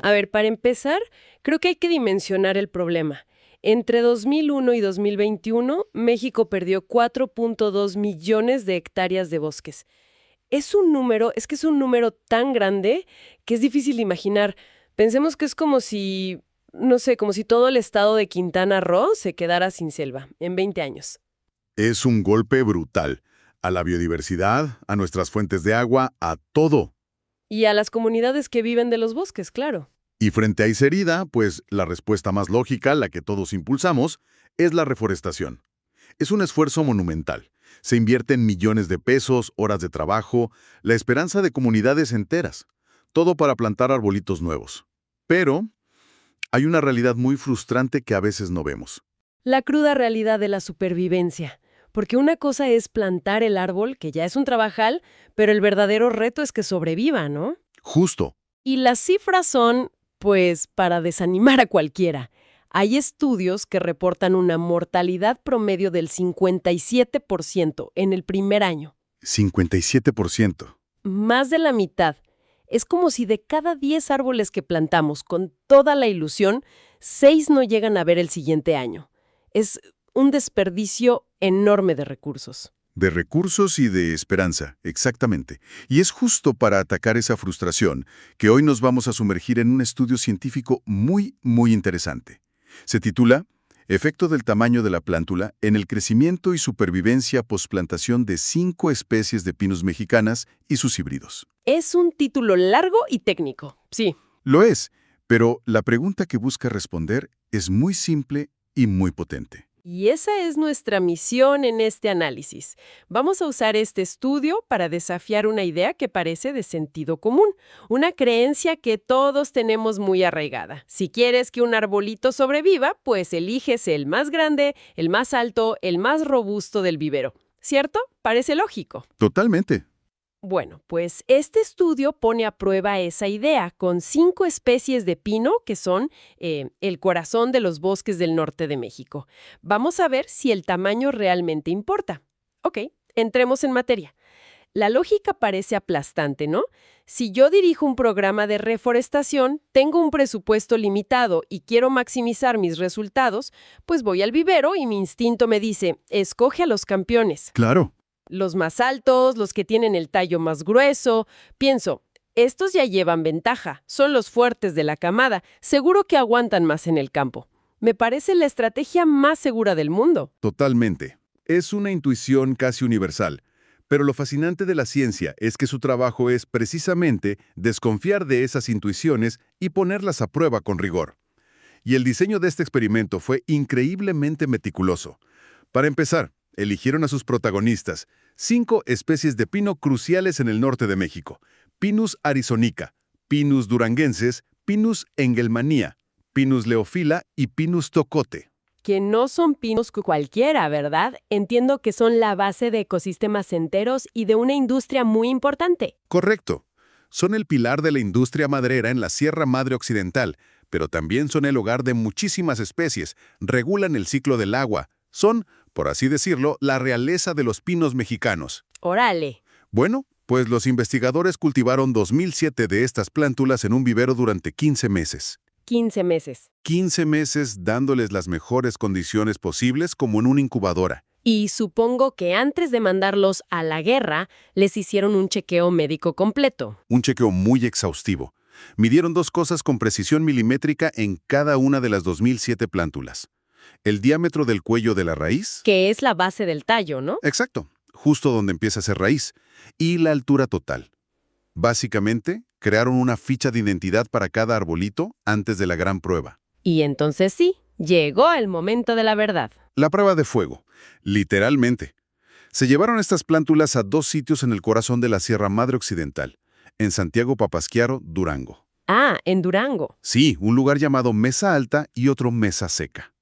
A ver, para empezar, creo que hay que dimensionar el problema. Entre 2001 y 2021, México perdió 4.2 millones de hectáreas de bosques. Es un número tan grande que es difícil de imaginar. Pensemos que es como si, no sé, como si todo el estado de Quintana Roo se quedara sin selva en 20 años. Es un golpe brutal. A la biodiversidad, a nuestras fuentes de agua, a todo. Y a las comunidades que viven de los bosques, claro. Y frente a esa herida, pues la respuesta más lógica, la que todos impulsamos, es la reforestación. Es un esfuerzo monumental. Se invierten millones de pesos, horas de trabajo, la esperanza de comunidades enteras. Todo para plantar arbolitos nuevos. Pero hay una realidad muy frustrante que a veces no vemos. La cruda realidad de la supervivencia. Porque una cosa es plantar el árbol, que ya es un trabajal, pero el verdadero reto es que sobreviva, ¿no? Justo. Y las cifras son, pues, para desanimar a cualquiera. Hay estudios que reportan una mortalidad promedio del 57% en el primer año. 57%. Más de la mitad. Es como si de cada 10 árboles que plantamos con toda la ilusión, 6 no llegan a ver el siguiente año. Es un desperdicio enorme de recursos. De recursos y de esperanza, exactamente. Y es justo para atacar esa frustración que hoy nos vamos a sumergir en un estudio científico muy, muy interesante. Se titula Efecto del tamaño de la plántula en el crecimiento y supervivencia posplantación de 5 especies de pinos mexicanas y sus híbridos. Es un título largo y técnico, sí. Lo es, pero la pregunta que busca responder es muy simple y muy potente. Y esa es nuestra misión en este análisis. Vamos a usar este estudio para desafiar una idea que parece de sentido común, una creencia que todos tenemos muy arraigada. Si quieres que un arbolito sobreviva, pues eliges el más grande, el más alto, el más robusto del vivero. ¿Cierto? Parece lógico. Totalmente. Bueno, pues este estudio pone a prueba esa idea con 5 especies de pino que son el corazón de los bosques del norte de México. Vamos a ver si el tamaño realmente importa. Ok, entremos en materia. La lógica parece aplastante, ¿no? Si yo dirijo un programa de reforestación, tengo un presupuesto limitado y quiero maximizar mis resultados, pues voy al vivero y mi instinto me dice, escoge a los campeones. Claro. Los más altos, los que tienen el tallo más grueso. Pienso, estos ya llevan ventaja, son los fuertes de la camada, seguro que aguantan más en el campo. Me parece la estrategia más segura del mundo. Totalmente. Es una intuición casi universal. Pero lo fascinante de la ciencia es que su trabajo es precisamente desconfiar de esas intuiciones y ponerlas a prueba con rigor. Y el diseño de este experimento fue increíblemente meticuloso. Para empezar, eligieron a sus protagonistas, 5 especies de pino cruciales en el norte de México: Pinus arizonica, Pinus duranguenses, Pinus engelmania, Pinus leofila y Pinus tocote. Que no son pinos cualquiera, ¿verdad? Entiendo que son la base de ecosistemas enteros y de una industria muy importante. Correcto. Son el pilar de la industria maderera en la Sierra Madre Occidental, pero también son el hogar de muchísimas especies, regulan el ciclo del agua, son, por así decirlo, la realeza de los pinos mexicanos. ¡Órale! Bueno, pues los investigadores cultivaron 2007 de estas plántulas en un vivero durante 15 meses. 15 meses. 15 meses dándoles las mejores condiciones posibles como en una incubadora. Y supongo que antes de mandarlos a la guerra, les hicieron un chequeo médico completo. Un chequeo muy exhaustivo. Midieron 2 cosas con precisión milimétrica en cada una de las 2007 plántulas. El diámetro del cuello de la raíz. Que es la base del tallo, ¿no? Exacto, justo donde empieza a ser raíz. Y la altura total. Básicamente, crearon una ficha de identidad para cada arbolito antes de la gran prueba. Y entonces sí, llegó el momento de la verdad. La prueba de fuego, literalmente. Se llevaron estas plántulas a 2 sitios en el corazón de la Sierra Madre Occidental, en Santiago Papasquiaro, Durango. Ah, en Durango. Sí, un lugar llamado Mesa Alta y otro Mesa Seca.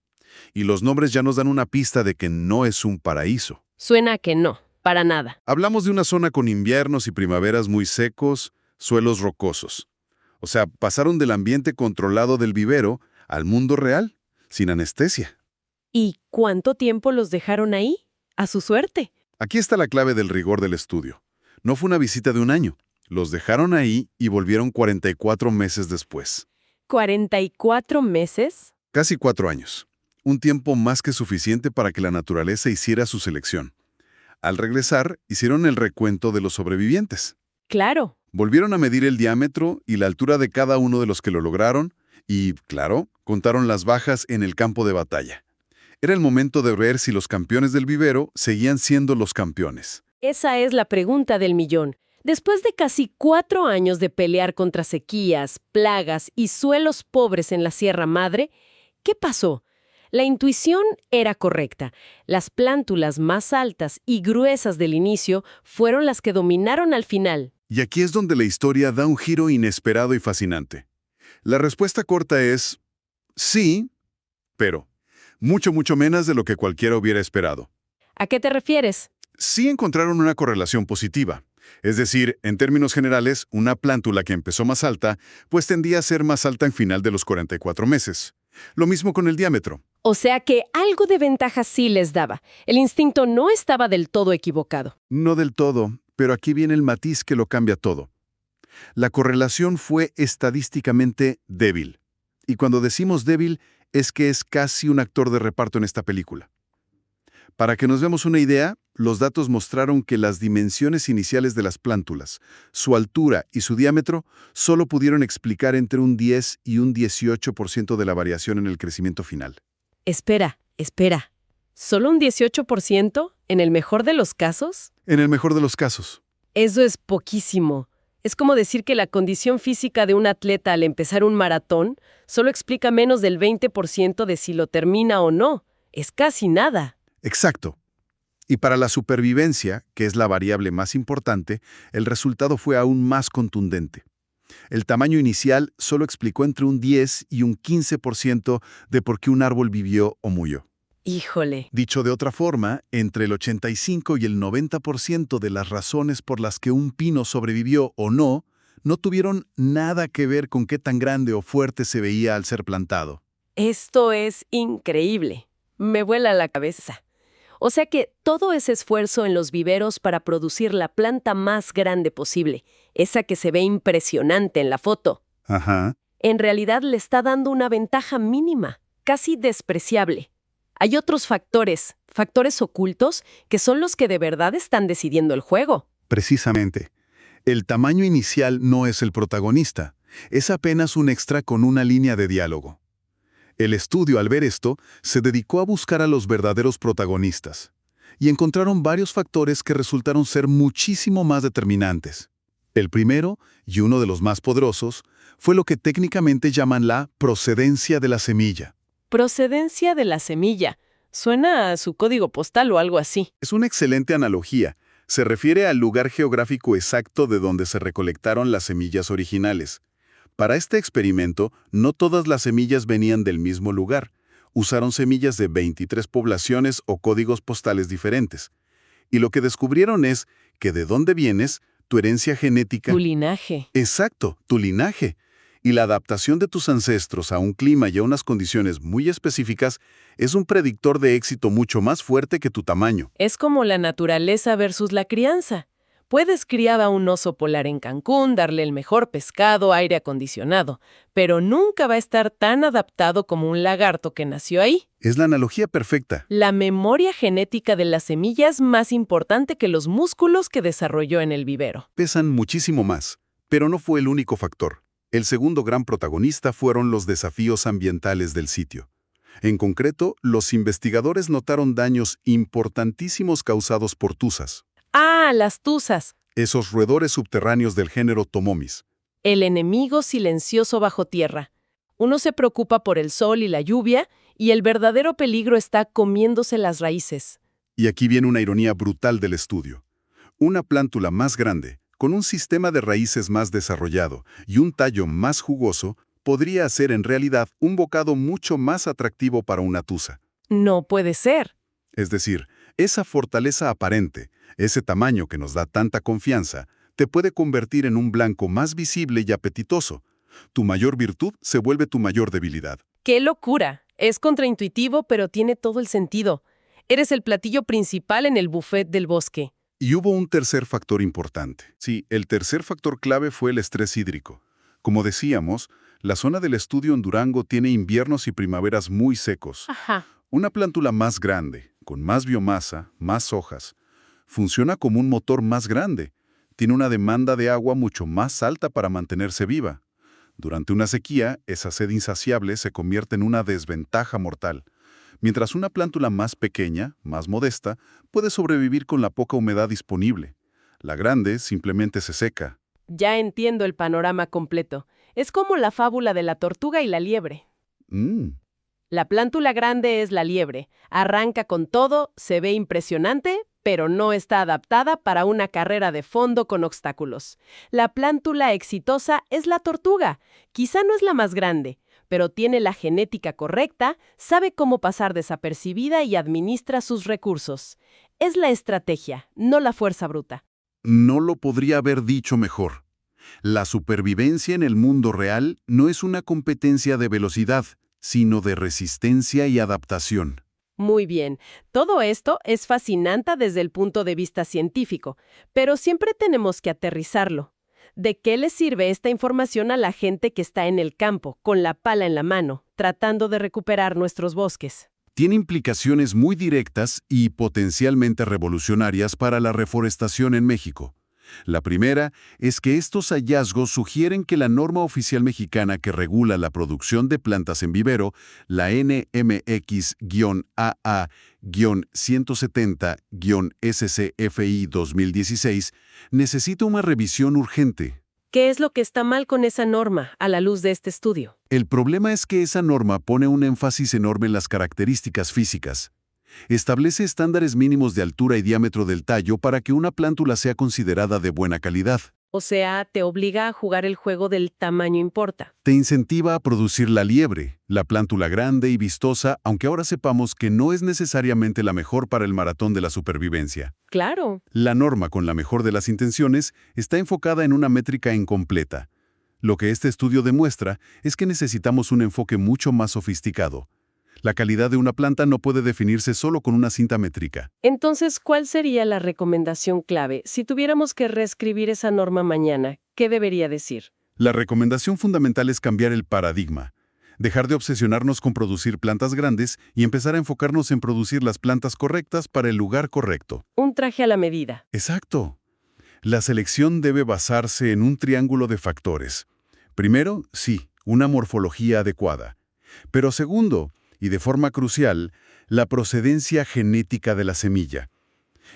Y los nombres ya nos dan una pista de que no es un paraíso. Suena que no, para nada. Hablamos de una zona con inviernos y primaveras muy secos, suelos rocosos. O sea, pasaron del ambiente controlado del vivero al mundo real, sin anestesia. ¿Y cuánto tiempo los dejaron ahí? A su suerte. Aquí está la clave del rigor del estudio. No fue una visita de un año. Los dejaron ahí y volvieron 44 meses después. ¿44 meses? Casi 4 años. Un tiempo más que suficiente para que la naturaleza hiciera su selección. Al regresar, hicieron el recuento de los sobrevivientes. Claro. Volvieron a medir el diámetro y la altura de cada uno de los que lo lograron y, claro, contaron las bajas en el campo de batalla. Era el momento de ver si los campeones del vivero seguían siendo los campeones. Esa es la pregunta del millón. Después de casi 4 años de pelear contra sequías, plagas y suelos pobres en la Sierra Madre, ¿qué pasó? La intuición era correcta. Las plántulas más altas y gruesas del inicio fueron las que dominaron al final. Y aquí es donde la historia da un giro inesperado y fascinante. La respuesta corta es sí, pero mucho menos de lo que cualquiera hubiera esperado. ¿A qué te refieres? Sí encontraron una correlación positiva. Es decir, en términos generales, una plántula que empezó más alta, pues tendía a ser más alta en final de los 44 meses. Lo mismo con el diámetro. O sea que algo de ventaja sí les daba. El instinto no estaba del todo equivocado. No del todo, pero aquí viene el matiz que lo cambia todo. La correlación fue estadísticamente débil. Y cuando decimos débil, es que es casi un actor de reparto en esta película. Para que nos demos una idea, los datos mostraron que las dimensiones iniciales de las plántulas, su altura y su diámetro, solo pudieron explicar entre un 10 y un 18% de la variación en el crecimiento final. Espera. ¿Solo un 18% en el mejor de los casos? En el mejor de los casos. Eso es poquísimo. Es como decir que la condición física de un atleta al empezar un maratón solo explica menos del 20% de si lo termina o no. Es casi nada. Exacto. Y para la supervivencia, que es la variable más importante, el resultado fue aún más contundente. El tamaño inicial solo explicó entre un 10 y un 15% de por qué un árbol vivió o murió. Híjole. Dicho de otra forma, entre el 85 y el 90% de las razones por las que un pino sobrevivió o no tuvieron nada que ver con qué tan grande o fuerte se veía al ser plantado. Esto es increíble. Me vuela la cabeza. O sea que todo ese esfuerzo en los viveros para producir la planta más grande posible, esa que se ve impresionante en la foto, Ajá. en realidad le está dando una ventaja mínima, casi despreciable. Hay otros factores ocultos, que son los que de verdad están decidiendo el juego. Precisamente. El tamaño inicial no es el protagonista. Es apenas un extra con una línea de diálogo. El estudio, al ver esto, se dedicó a buscar a los verdaderos protagonistas. Y encontraron varios factores que resultaron ser muchísimo más determinantes. El primero, y uno de los más poderosos, fue lo que técnicamente llaman la procedencia de la semilla. Procedencia de la semilla. Suena a su código postal o algo así. Es una excelente analogía. Se refiere al lugar geográfico exacto de donde se recolectaron las semillas originales. Para este experimento, no todas las semillas venían del mismo lugar. Usaron semillas de 23 poblaciones o códigos postales diferentes. Y lo que descubrieron es que de dónde vienes, tu herencia genética... Tu linaje. Exacto, tu linaje. Y la adaptación de tus ancestros a un clima y a unas condiciones muy específicas es un predictor de éxito mucho más fuerte que tu tamaño. Es como la naturaleza versus la crianza. Puedes criar a un oso polar en Cancún, darle el mejor pescado, aire acondicionado, pero nunca va a estar tan adaptado como un lagarto que nació ahí. Es la analogía perfecta. La memoria genética de la semilla es más importante que los músculos que desarrolló en el vivero. Pesan muchísimo más, pero no fue el único factor. El segundo gran protagonista fueron los desafíos ambientales del sitio. En concreto, los investigadores notaron daños importantísimos causados por tuzas. ¡Ah, las tuzas! Esos roedores subterráneos del género Tomomis. El enemigo silencioso bajo tierra. Uno se preocupa por el sol y la lluvia, y el verdadero peligro está comiéndose las raíces. Y aquí viene una ironía brutal del estudio. Una plántula más grande, con un sistema de raíces más desarrollado y un tallo más jugoso, podría hacer en realidad un bocado mucho más atractivo para una tuza. No puede ser. Es decir, esa fortaleza aparente, ese tamaño que nos da tanta confianza, te puede convertir en un blanco más visible y apetitoso. Tu mayor virtud se vuelve tu mayor debilidad. ¡Qué locura! Es contraintuitivo, pero tiene todo el sentido. Eres el platillo principal en el buffet del bosque. Y hubo un tercer factor importante. Sí, el tercer factor clave fue el estrés hídrico. Como decíamos, la zona del estudio en Durango tiene inviernos y primaveras muy secos. Ajá. Una plántula más grande, con más biomasa, más hojas, funciona como un motor más grande. Tiene una demanda de agua mucho más alta para mantenerse viva. Durante una sequía, esa sed insaciable se convierte en una desventaja mortal. Mientras una plántula más pequeña, más modesta, puede sobrevivir con la poca humedad disponible. La grande simplemente se seca. Ya entiendo el panorama completo. Es como la fábula de la tortuga y la liebre. Mm, La plántula grande es la liebre. Arranca con todo, se ve impresionante, pero no está adaptada para una carrera de fondo con obstáculos. La plántula exitosa es la tortuga. Quizá no es la más grande, pero tiene la genética correcta, sabe cómo pasar desapercibida y administra sus recursos. Es la estrategia, no la fuerza bruta. no lo podría haber dicho mejor. La supervivencia en el mundo real no es una competencia de velocidad, sino de resistencia y adaptación. Muy bien, todo esto es fascinante desde el punto de vista científico, pero siempre tenemos que aterrizarlo. ¿De qué le sirve esta información a la gente que está en el campo, con la pala en la mano, tratando de recuperar nuestros bosques? Tiene implicaciones muy directas y potencialmente revolucionarias para la reforestación en México. La primera es que estos hallazgos sugieren que la norma oficial mexicana que regula la producción de plantas en vivero, la NMX-AA-170-SCFI 2016, necesita una revisión urgente. ¿Qué es lo que está mal con esa norma a la luz de este estudio? El problema es que esa norma pone un énfasis enorme en las características físicas. Establece estándares mínimos de altura y diámetro del tallo para que una plántula sea considerada de buena calidad. O sea, te obliga a jugar el juego del tamaño importa. Te incentiva a producir la liebre, la plántula grande y vistosa, aunque ahora sepamos que no es necesariamente la mejor para el maratón de la supervivencia. Claro. La norma, con la mejor de las intenciones, está enfocada en una métrica incompleta. Lo que este estudio demuestra es que necesitamos un enfoque mucho más sofisticado. La calidad de una planta no puede definirse solo con una cinta métrica. Entonces, ¿cuál sería la recomendación clave? Si tuviéramos que reescribir esa norma mañana, ¿qué debería decir? La recomendación fundamental es cambiar el paradigma. Dejar de obsesionarnos con producir plantas grandes y empezar a enfocarnos en producir las plantas correctas para el lugar correcto. Un traje a la medida. Exacto. La selección debe basarse en un triángulo de factores. Primero, sí, una morfología adecuada. Pero segundo, y de forma crucial, la procedencia genética de la semilla.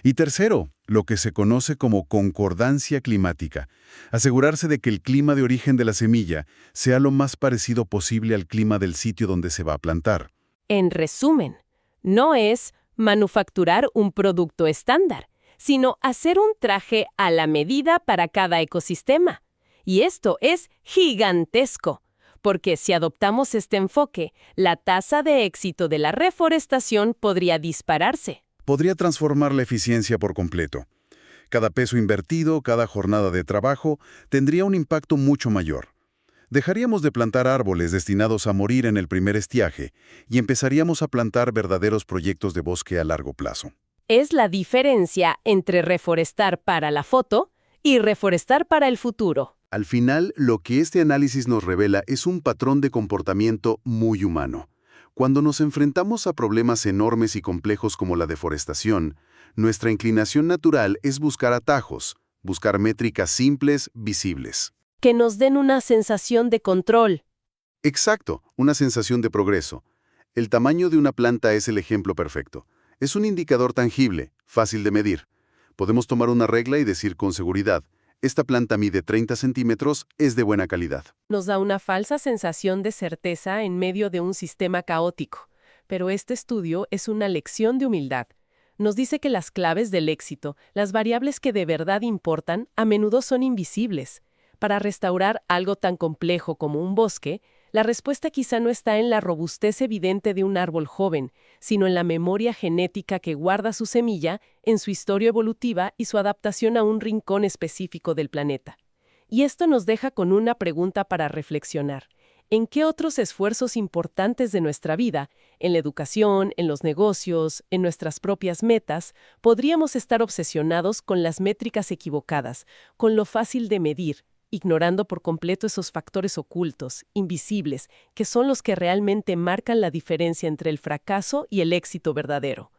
Y tercero, lo que se conoce como concordancia climática. Asegurarse de que el clima de origen de la semilla sea lo más parecido posible al clima del sitio donde se va a plantar. En resumen, no es manufacturar un producto estándar, sino hacer un traje a la medida para cada ecosistema. Y esto es gigantesco, porque si adoptamos este enfoque, la tasa de éxito de la reforestación podría dispararse. Podría transformar la eficiencia por completo. Cada peso invertido, cada jornada de trabajo, tendría un impacto mucho mayor. Dejaríamos de plantar árboles destinados a morir en el primer estiaje y empezaríamos a plantar verdaderos proyectos de bosque a largo plazo. Es la diferencia entre reforestar para la foto y reforestar para el futuro. Al final, lo que este análisis nos revela es un patrón de comportamiento muy humano. Cuando nos enfrentamos a problemas enormes y complejos como la deforestación, nuestra inclinación natural es buscar atajos, buscar métricas simples, visibles. Que nos den una sensación de control. Exacto, una sensación de progreso. El tamaño de una planta es el ejemplo perfecto. Es un indicador tangible, fácil de medir. Podemos tomar una regla y decir con seguridad, esta planta mide 30 centímetros, es de buena calidad. Nos da una falsa sensación de certeza en medio de un sistema caótico. Pero este estudio es una lección de humildad. Nos dice que las claves del éxito, las variables que de verdad importan, a menudo son invisibles. Para restaurar algo tan complejo como un bosque, la respuesta quizá no está en la robustez evidente de un árbol joven, sino en la memoria genética que guarda su semilla, en su historia evolutiva y su adaptación a un rincón específico del planeta. Y esto nos deja con una pregunta para reflexionar. ¿En qué otros esfuerzos importantes de nuestra vida, en la educación, en los negocios, en nuestras propias metas, podríamos estar obsesionados con las métricas equivocadas, con lo fácil de medir, ignorando por completo esos factores ocultos, invisibles, que son los que realmente marcan la diferencia entre el fracaso y el éxito verdadero?